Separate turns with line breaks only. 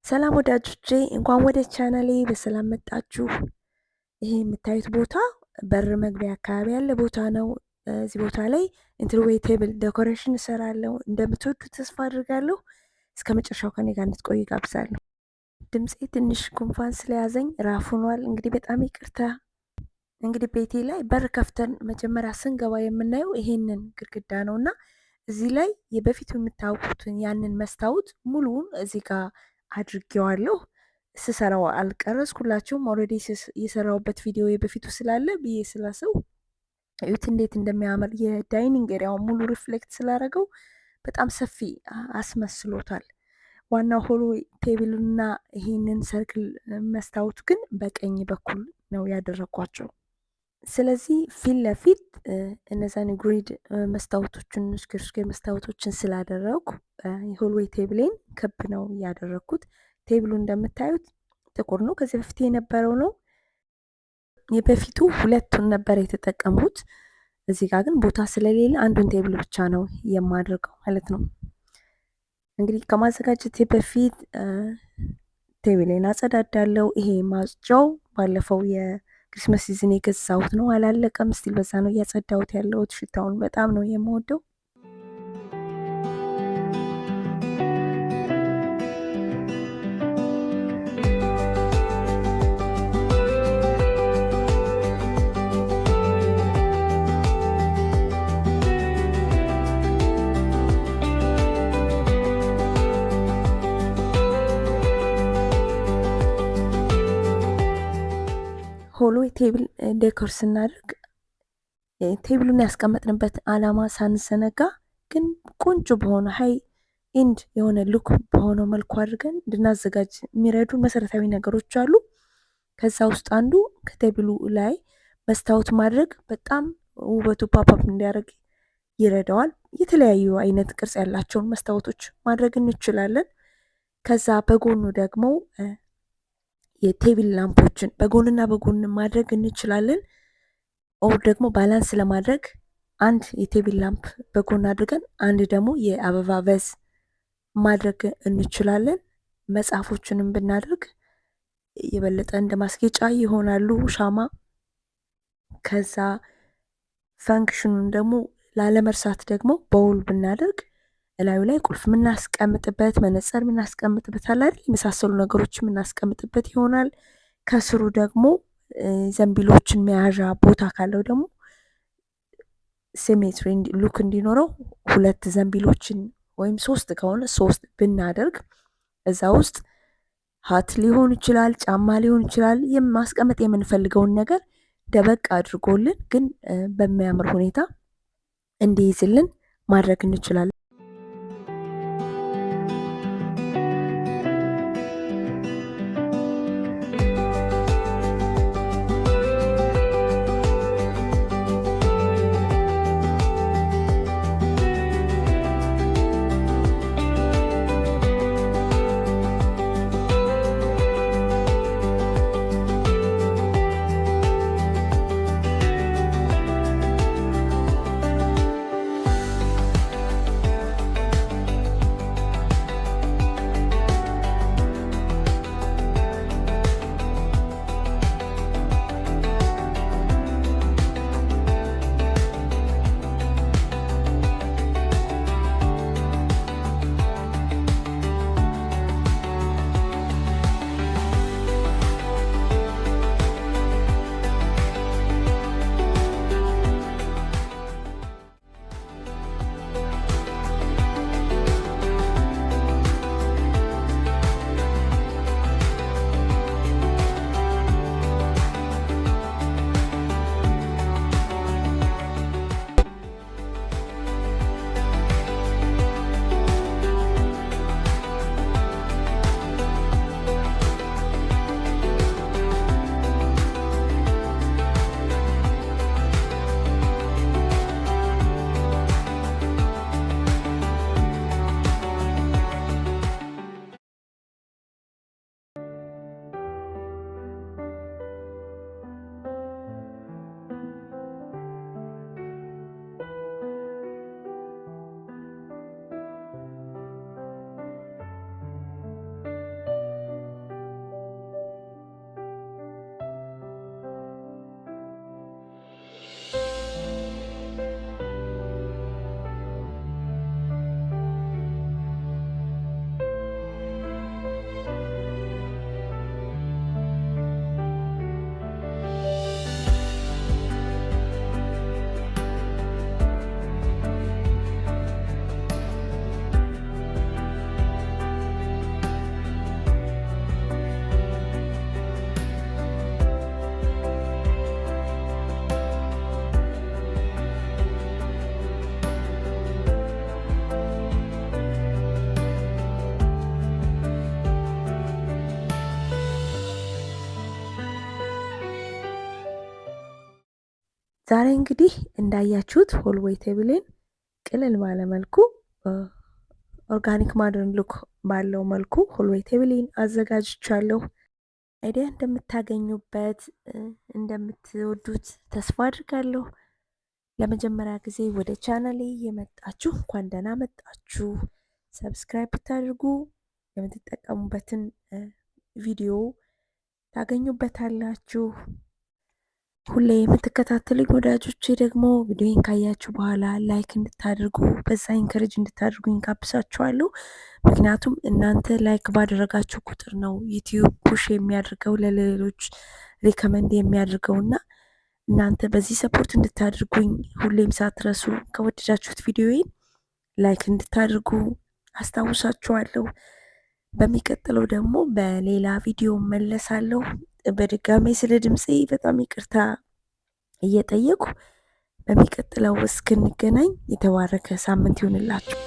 ሰላም ወዳጆቼ እንኳን ወደ ቻናሌ በሰላም መጣችሁ። ይሄ የምታዩት ቦታ በር መግቢያ አካባቢ ያለ ቦታ ነው። እዚህ ቦታ ላይ ኢንተርዌይ ቴብል ዴኮሬሽን እሰራለሁ። እንደምትወዱት ተስፋ አድርጋለሁ። እስከ መጨረሻው ከኔ ጋር እንድትቆዩ ጋብዛለሁ። ድምፄ ትንሽ ጉንፋን ስለያዘኝ ራፍ ሆኗል። እንግዲህ በጣም ይቅርታ። እንግዲህ ቤቴ ላይ በር ከፍተን መጀመሪያ ስንገባ የምናየው ይሄንን ግድግዳ ነውና እዚህ ላይ የበፊቱ የምታውቁትን ያንን መስታወት ሙሉውን እዚህ ጋር አድርጌዋለሁ። ስሰራው አልቀረጽኩላችሁም። ኦልሬዲ የሰራውበት ቪዲዮ የበፊቱ ስላለ ብዬ ስላሰው እዩት እንዴት እንደሚያምር። የዳይኒንግ ኤሪያውን ሙሉ ሪፍሌክት ስላደረገው በጣም ሰፊ አስመስሎታል። ዋናው ሆሎ ቴብልና ይሄንን ሰርክል መስታወቱ ግን በቀኝ በኩል ነው ያደረኳቸው። ስለዚህ ፊት ለፊት እነዛን ግሪድ መስታወቶችን ሽክርሽክር መስታወቶችን ስላደረኩ የሆልዌይ ቴብሌን ክብ ነው ያደረኩት። ቴብሉ እንደምታዩት ጥቁር ነው። ከዚህ በፊት የነበረው ነው። የበፊቱ ሁለቱን ነበር የተጠቀሙት። እዚህ ጋር ግን ቦታ ስለሌለ አንዱን ቴብል ብቻ ነው የማደርገው ማለት ነው። እንግዲህ ከማዘጋጀቴ በፊት ቴብሌን አጸዳዳለሁ። ይሄ ማጽጃው ባለፈው የክሪስመስ ሲዝን የገዛሁት ነው፣ አላለቀም። ስቲል በዛ ነው እያጸዳሁት ያለሁት። ሽታውን በጣም ነው የምወደው። ሆልዌይ ቴብል ዴኮር ስናደርግ ቴብሉን ያስቀመጥንበት አላማ ሳንዘነጋ ግን ቆንጆ በሆነ ሃይ ኤንድ የሆነ ሉክ በሆነው መልኩ አድርገን እንድናዘጋጅ የሚረዱ መሰረታዊ ነገሮች አሉ። ከዛ ውስጥ አንዱ ከቴብሉ ላይ መስታወት ማድረግ በጣም ውበቱ ፓፓፕ እንዲያደርግ ይረዳዋል። የተለያዩ አይነት ቅርጽ ያላቸውን መስታወቶች ማድረግ እንችላለን። ከዛ በጎኑ ደግሞ የቴብል ላምፖችን በጎንና በጎን ማድረግ እንችላለን። ኦር ደግሞ ባላንስ ለማድረግ አንድ የቴብል ላምፕ በጎን አድርገን አንድ ደግሞ የአበባ ቫዝ ማድረግ እንችላለን። መጽሐፎችንም ብናደርግ የበለጠ እንደ ማስጌጫ ይሆናሉ። ሻማ። ከዛ ፈንክሽኑን ደግሞ ላለመርሳት ደግሞ በውል ብናደርግ እላዩ ላይ ቁልፍ የምናስቀምጥበት፣ መነጽር የምናስቀምጥበት አለ አይደል? የመሳሰሉ ነገሮች የምናስቀምጥበት ይሆናል። ከስሩ ደግሞ ዘንቢሎችን መያዣ ቦታ ካለው ደግሞ ሲሜትሪ ሉክ እንዲኖረው ሁለት ዘንቢሎችን ወይም 3 ከሆነ 3 ብናደርግ እዛ ውስጥ ሀት ሊሆን ይችላል፣ ጫማ ሊሆን ይችላል። ማስቀመጥ የምንፈልገውን ነገር ደበቅ አድርጎልን ግን በሚያምር ሁኔታ እንዲይዝልን ማድረግ እንችላለን። ዛሬ እንግዲህ እንዳያችሁት ሆልዌይ ቴብሌን ቅልል ባለ መልኩ ኦርጋኒክ ማደርን ሉክ ባለው መልኩ ሆልዌይ ቴብሌን አዘጋጅቻለሁ። አይዲያ እንደምታገኙበት እንደምትወዱት ተስፋ አድርጋለሁ። ለመጀመሪያ ጊዜ ወደ ቻናሌ የመጣችሁ እንኳን ደህና መጣችሁ። ሰብስክራይብ ብታደርጉ የምትጠቀሙበትን ቪዲዮ ታገኙበታላችሁ። ሁሌ የምትከታተሉኝ ወዳጆቼ ደግሞ ቪዲዮን ካያችሁ በኋላ ላይክ እንድታደርጉ በዛ ኢንከሬጅ እንድታደርጉኝ ጋብዛችኋለሁ። ምክንያቱም እናንተ ላይክ ባደረጋችሁ ቁጥር ነው ዩቲዩብ ፑሽ የሚያደርገው ለሌሎች ሪከመንድ የሚያደርገውና እናንተ በዚህ ሰፖርት እንድታደርጉኝ ሁሌም ሳትረሱ ከወደዳችሁት ቪዲዮዬን ላይክ እንድታደርጉ አስታውሳችኋለሁ። በሚቀጥለው ደግሞ በሌላ ቪዲዮ መለሳለሁ። በድጋሜ ስለ ድምፄ በጣም ይቅርታ እየጠየቁ በሚቀጥለው እስክንገናኝ የተባረከ ሳምንት ይሁንላችሁ።